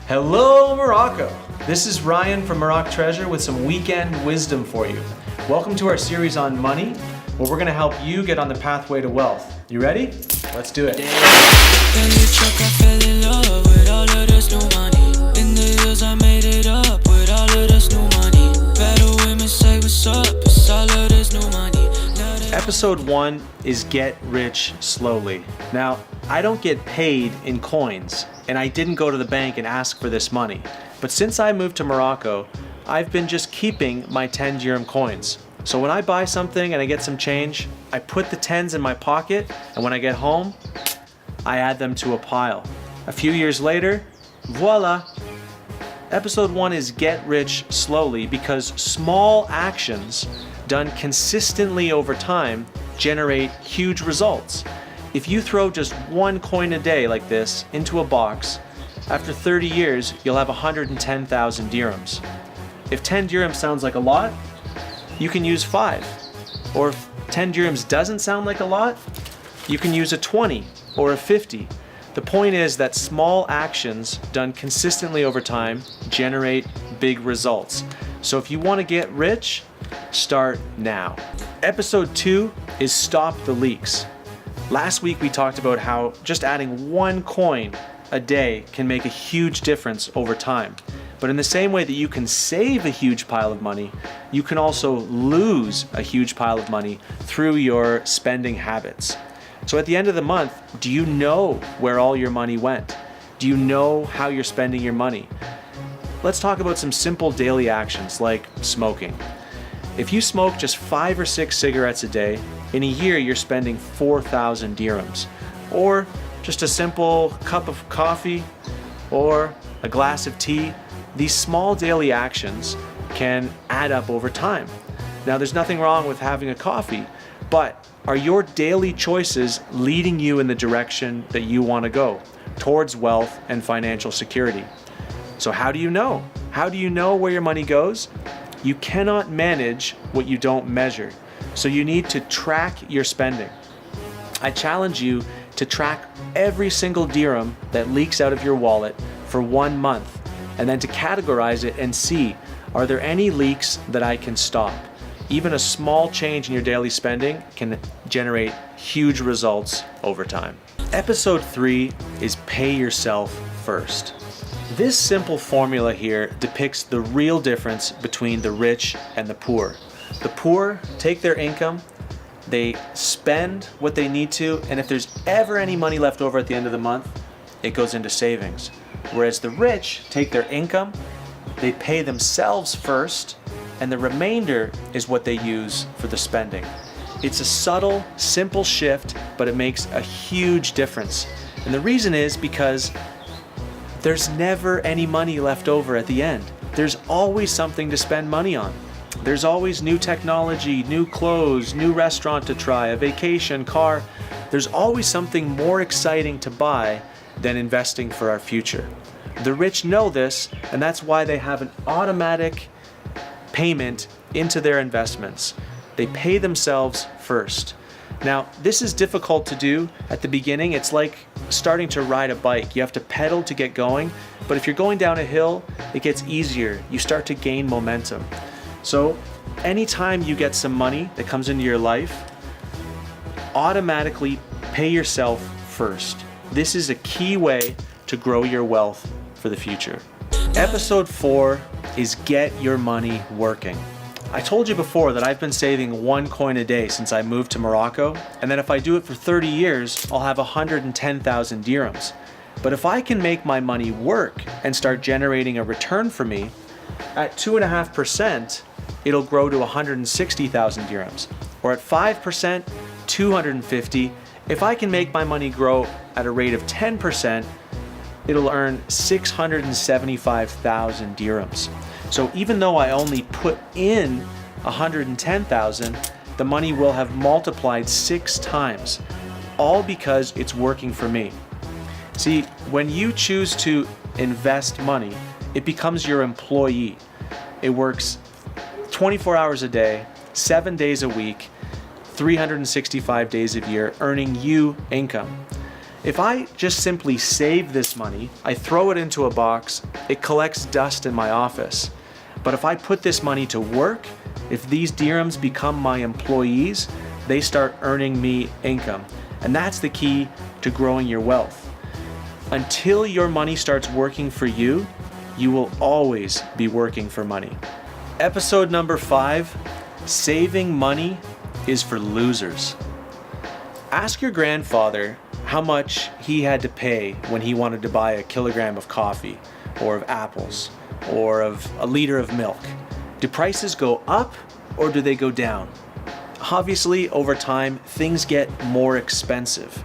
Hello, Morocco! This is Ryan from Maroc Treasure with some weekend wisdom for you. Welcome to our series on money, where we're going to help you get on the pathway to wealth. You ready? Let's do it. Episode 1 is Get Rich Slowly. Now, I don't get paid in coins, and I didn't go to the bank and ask for this money. But since I moved to Morocco, I've been just keeping my 10 dirham coins. So when I buy something and I get some change, I put the 10s in my pocket, and when I get home, I add them to a pile. A few years later, voila! Episode 1 is Get Rich Slowly because small actions done consistently over time generate huge results. If you throw just one coin a day like this into a box, after 30 years, you'll have 110,000 dirhams. If 10 dirhams sounds like a lot, you can use 5. Or if 10 dirhams doesn't sound like a lot, you can use a 20 or a 50. The point is that small actions done consistently over time generate big results. So if you want to get rich, start now. Episode 2 is Stop the Leaks. Last week we talked about how just adding one coin a day can make a huge difference over time. But in the same way that you can save a huge pile of money, you can also lose a huge pile of money through your spending habits. So at the end of the month, do you know where all your money went? Do you know how you're spending your money? Let's talk about some simple daily actions like smoking. If you smoke just 5 or 6 cigarettes a day, in a year you're spending 4,000 dirhams. Or just a simple cup of coffee or a glass of tea. These small daily actions can add up over time. Now there's nothing wrong with having a coffee, but are your daily choices leading you in the direction that you want to go, towards wealth and financial security? So how do you know? How do you know where your money goes? You cannot manage what you don't measure. So you need to track your spending. I challenge you to track every single dirham that leaks out of your wallet for 1 month, and then to categorize it and see, are there any leaks that I can stop? Even a small change in your daily spending can generate huge results over time. Episode 3 is Pay Yourself First. This simple formula here depicts the real difference between the rich and the poor. The poor take their income, they spend what they need to, and if there's ever any money left over at the end of the month, it goes into savings. Whereas the rich take their income, they pay themselves first, and the remainder is what they use for the spending. It's a subtle, simple shift, but it makes a huge difference. And the reason is because there's never any money left over at the end. There's always something to spend money on. There's always new technology, new clothes, new restaurant to try, a vacation, car. There's always something more exciting to buy than investing for our future. The rich know this, and that's why they have an automatic payment into their investments. They pay themselves first. Now, this is difficult to do at the beginning. It's like starting to ride a bike. You have to pedal to get going, but if you're going down a hill, it gets easier. You start to gain momentum. So anytime you get some money that comes into your life, automatically pay yourself first. This is a key way to grow your wealth for the future. Episode 4 is Get Your Money Working. I told you before that I've been saving 1 coin a day since I moved to Morocco, and that if I do it for 30 years, I'll have 110,000 dirhams. But if I can make my money work and start generating a return for me, at 2.5%, it'll grow to 160,000 dirhams. Or at 5%, 250. If I can make my money grow at a rate of 10%, it'll earn 675,000 dirhams. So even though I only put in 110,000, the money will have multiplied 6 times, all because it's working for me. See, when you choose to invest money, it becomes your employee. It works 24 hours a day, 7 days a week, 365 days a year, earning you income. If I just simply save this money, I throw it into a box, it collects dust in my office. But if I put this money to work, if these dirhams become my employees, they start earning me income. And that's the key to growing your wealth. Until your money starts working for you, you will always be working for money. Episode number 5, saving money is for losers. Ask your grandfather how much he had to pay when he wanted to buy a kilogram of coffee, or of apples, or of a liter of milk. Do prices go up or do they go down? Obviously, over time, things get more expensive.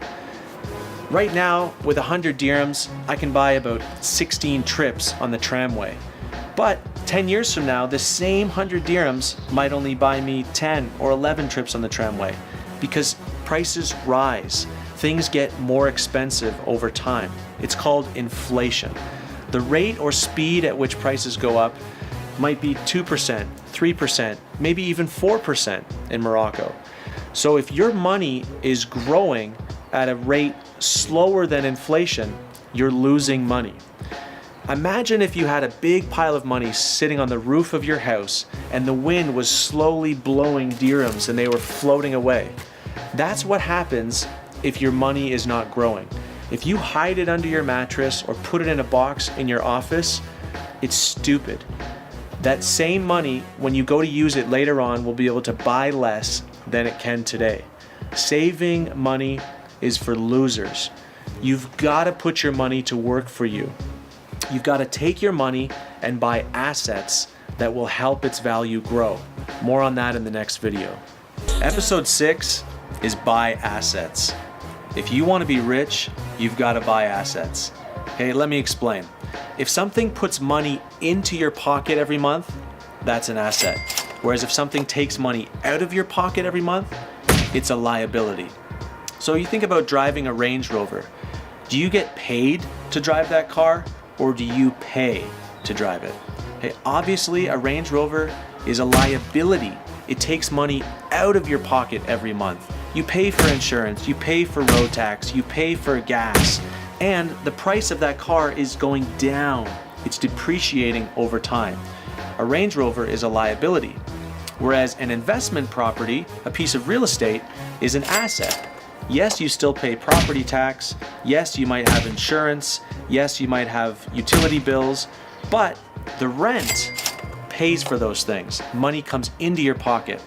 Right now, with 100 dirhams, I can buy about 16 trips on the tramway. But 10 years from now, the same 100 dirhams might only buy me 10 or 11 trips on the tramway, because prices rise. Things get more expensive over time. It's called inflation. The rate or speed at which prices go up might be 2%, 3%, maybe even 4% in Morocco. So if your money is growing at a rate slower than inflation, you're losing money. Imagine if you had a big pile of money sitting on the roof of your house and the wind was slowly blowing dirhams and they were floating away. That's what happens if your money is not growing. If you hide it under your mattress or put it in a box in your office, it's stupid. That same money, when you go to use it later on, will be able to buy less than it can today. Saving money is for losers. You've got to put your money to work for you. You've got to take your money and buy assets that will help its value grow. More on that in the next video. Episode 6 is buy assets. If you want to be rich, you've got to buy assets. Okay, let me explain. If something puts money into your pocket every month, that's an asset. Whereas if something takes money out of your pocket every month, it's a liability. So you think about driving a Range Rover. Do you get paid to drive that car, or do you pay to drive it? Okay, obviously a Range Rover is a liability. It takes money out of your pocket every month. You pay for insurance, you pay for road tax, you pay for gas, and the price of that car is going down. It's depreciating over time. A Range Rover is a liability, whereas an investment property, a piece of real estate, is an asset. Yes, you still pay property tax. Yes, you might have insurance. Yes, you might have utility bills, but the rent pays for those things. Money comes into your pocket.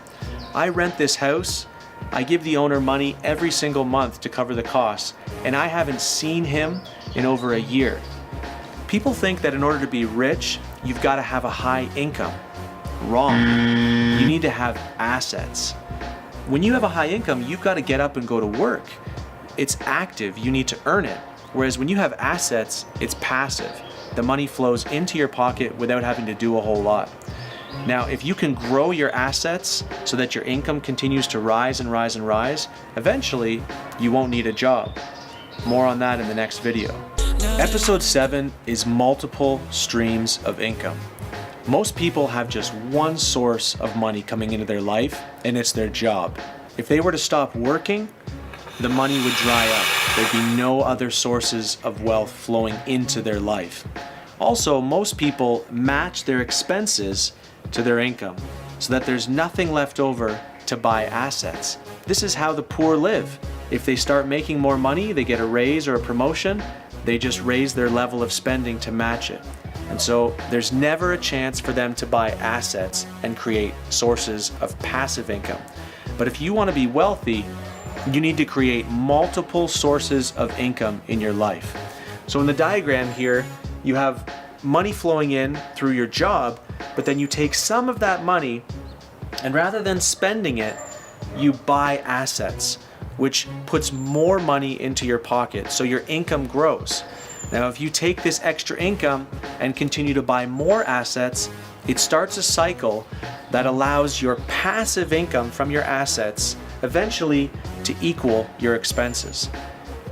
I rent this house. I give the owner money every single month to cover the costs, and I haven't seen him in over a year. People think that in order to be rich, you've got to have a high income. Wrong. You need to have assets. When you have a high income, you've got to get up and go to work. It's active, you need to earn it. Whereas when you have assets, it's passive. The money flows into your pocket without having to do a whole lot. Now, if you can grow your assets so that your income continues to rise and rise and rise, eventually you won't need a job. More on that in the next video. Episode 7 is multiple streams of income. Most people have just one source of money coming into their life, and it's their job. If they were to stop working, the money would dry up. There'd be no other sources of wealth flowing into their life. Also, most people match their expenses to their income, so that there's nothing left over to buy assets. This is how the poor live. If they start making more money, they get a raise or a promotion, they just raise their level of spending to match it. And so there's never a chance for them to buy assets and create sources of passive income. But if you want to be wealthy, you need to create multiple sources of income in your life. So in the diagram here, you have money flowing in through your job, but then you take some of that money and rather than spending it, you buy assets, which puts more money into your pocket, so your income grows. Now, if you take this extra income and continue to buy more assets, it starts a cycle that allows your passive income from your assets eventually to equal your expenses.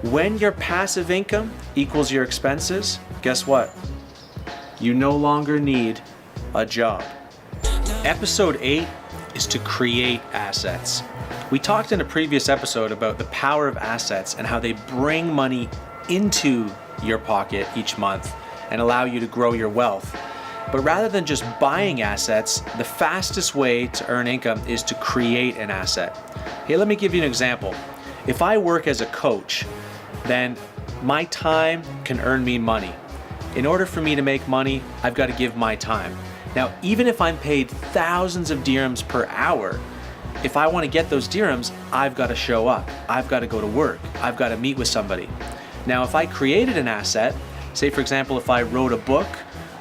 When your passive income equals your expenses, guess what? You no longer need a job. Episode 8 is to create assets. We talked in a previous episode about the power of assets and how they bring money into your pocket each month and allow you to grow your wealth. But rather than just buying assets, the fastest way to earn income is to create an asset. Hey, let me give you an example. If I work as a coach, then my time can earn me money. In order for me to make money, I've got to give my time. Now, even if I'm paid thousands of dirhams per hour, if I want to get those dirhams, I've got to show up. I've got to go to work. I've got to meet with somebody. Now, if I created an asset, say for example, if I wrote a book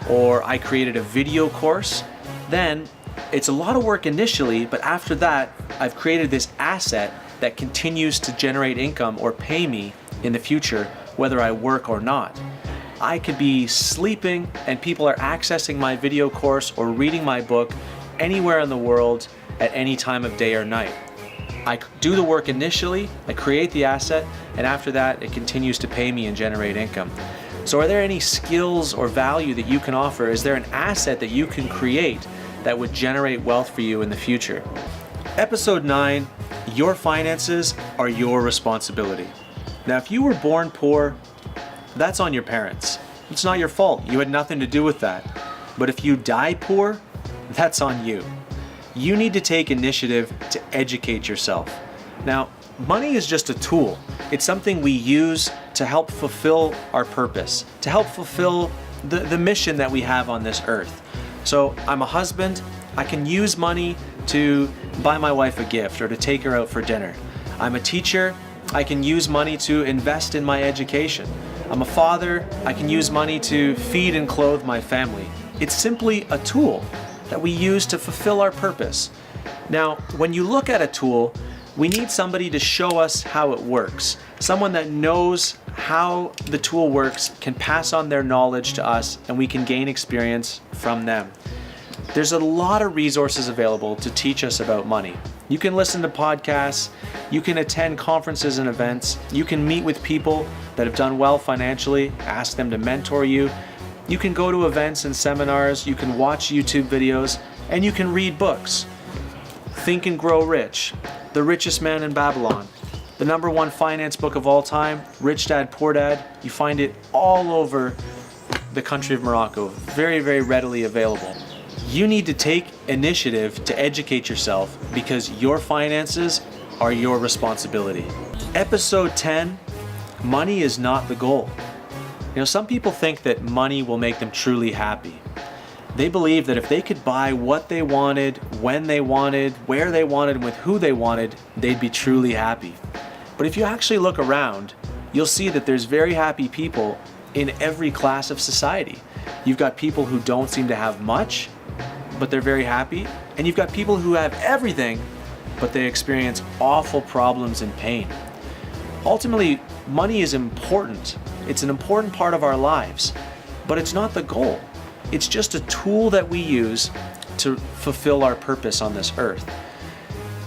or I created a video course, then it's a lot of work initially, but after that, I've created this asset that continues to generate income or pay me in the future, whether I work or not. I could be sleeping and people are accessing my video course or reading my book anywhere in the world at any time of day or night. I do the work initially, I create the asset, and after that it continues to pay me and generate income. So are there any skills or value that you can offer? Is there an asset that you can create that would generate wealth for you in the future? Episode 9, your finances are your responsibility. Now, if you were born poor, that's on your parents. It's not your fault. You had nothing to do with that. But if you die poor, that's on you. You need to take initiative to educate yourself. Now, money is just a tool. It's something we use to help fulfill our purpose, to help fulfill the mission that we have on this earth. So I'm a husband. I can use money to buy my wife a gift or to take her out for dinner. I'm a teacher. I can use money to invest in my education. I'm a father. I can use money to feed and clothe my family. It's simply a tool that we use to fulfill our purpose. Now, when you look at a tool, we need somebody to show us how it works. Someone that knows how the tool works can pass on their knowledge to us and we can gain experience from them. There's a lot of resources available to teach us about money. You can listen to podcasts, you can attend conferences and events, you can meet with people that have done well financially, ask them to mentor you. You can go to events and seminars, you can watch YouTube videos, and you can read books. Think and Grow Rich, The Richest Man in Babylon, the #1 finance book of all time, Rich Dad, Poor Dad. You find it all over the country of Morocco, very, very readily available. You need to take initiative to educate yourself because your finances are your responsibility. Episode 10, money is not the goal. You know, some people think that money will make them truly happy. They believe that if they could buy what they wanted, when they wanted, where they wanted, and with who they wanted, they'd be truly happy. But if you actually look around, you'll see that there's very happy people in every class of society. You've got people who don't seem to have much, but they're very happy. And you've got people who have everything, but they experience awful problems and pain. Ultimately, money is important. It's an important part of our lives, but it's not the goal. It's just a tool that we use to fulfill our purpose on this earth.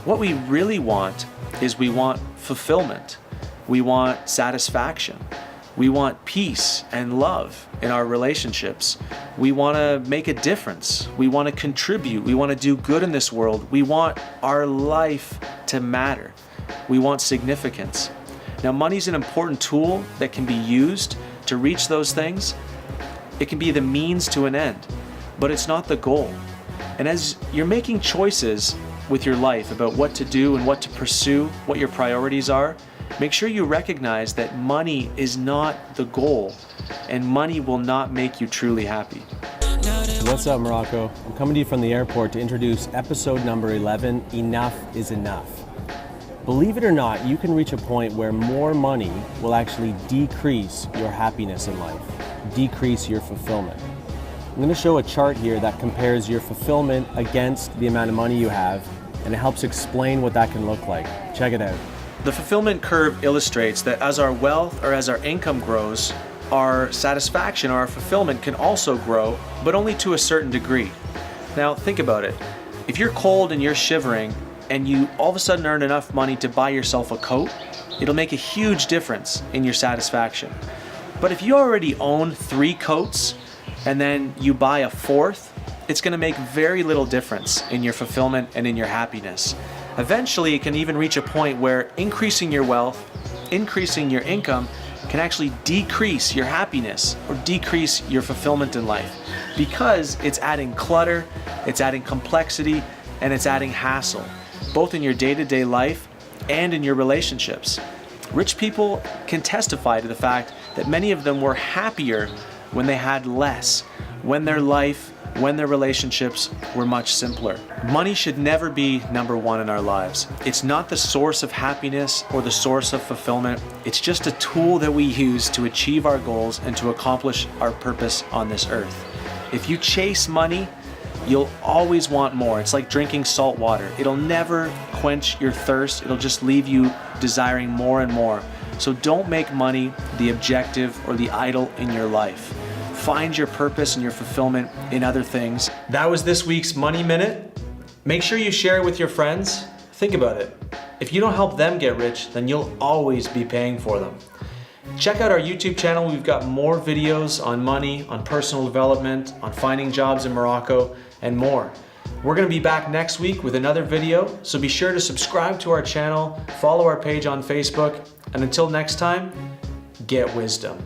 What we really want is we want fulfillment. We want satisfaction. We want peace and love in our relationships. We want to make a difference. We want to contribute. We want to do good in this world. We want our life to matter. We want significance. Now, money's an important tool that can be used to reach those things. It can be the means to an end, but it's not the goal. And as you're making choices with your life about what to do and what to pursue, what your priorities are, make sure you recognize that money is not the goal, and money will not make you truly happy. What's up, Morocco? I'm coming to you from the airport to introduce episode number 11, Enough is Enough. Believe it or not, you can reach a point where more money will actually decrease your happiness in life, decrease your fulfillment. I'm going to show a chart here that compares your fulfillment against the amount of money you have, and it helps explain what that can look like. Check it out. The fulfillment curve illustrates that as our wealth or as our income grows, our satisfaction or our fulfillment can also grow, but only to a certain degree. Now, think about it. If you're cold and you're shivering, and you all of a sudden earn enough money to buy yourself a coat, it'll make a huge difference in your satisfaction. But if you already own 3 coats and then you buy a 4th, it's going to make very little difference in your fulfillment and in your happiness. Eventually, it can even reach a point where increasing your wealth, increasing your income, can actually decrease your happiness or decrease your fulfillment in life, because it's adding clutter, it's adding complexity, and it's adding hassle, both in your day-to-day life and in your relationships. Rich people can testify to the fact that many of them were happier when they had less, when their life, when their relationships were much simpler. Money should never be number one in our lives. It's not the source of happiness or the source of fulfillment. It's just a tool that we use to achieve our goals and to accomplish our purpose on this earth. If you chase money, you'll always want more. It's like drinking salt water. It'll never quench your thirst. It'll just leave you desiring more and more. So don't make money the objective or the idol in your life. Find your purpose and your fulfillment in other things. That was this week's Money Minute. Make sure you share it with your friends. Think about it. If you don't help them get rich, then you'll always be paying for them. Check out our YouTube channel. We've got more videos on money, on personal development, on finding jobs in Morocco, and more. We're going to be back next week with another video, so be sure to subscribe to our channel, follow our page on Facebook, and until next time, get wisdom.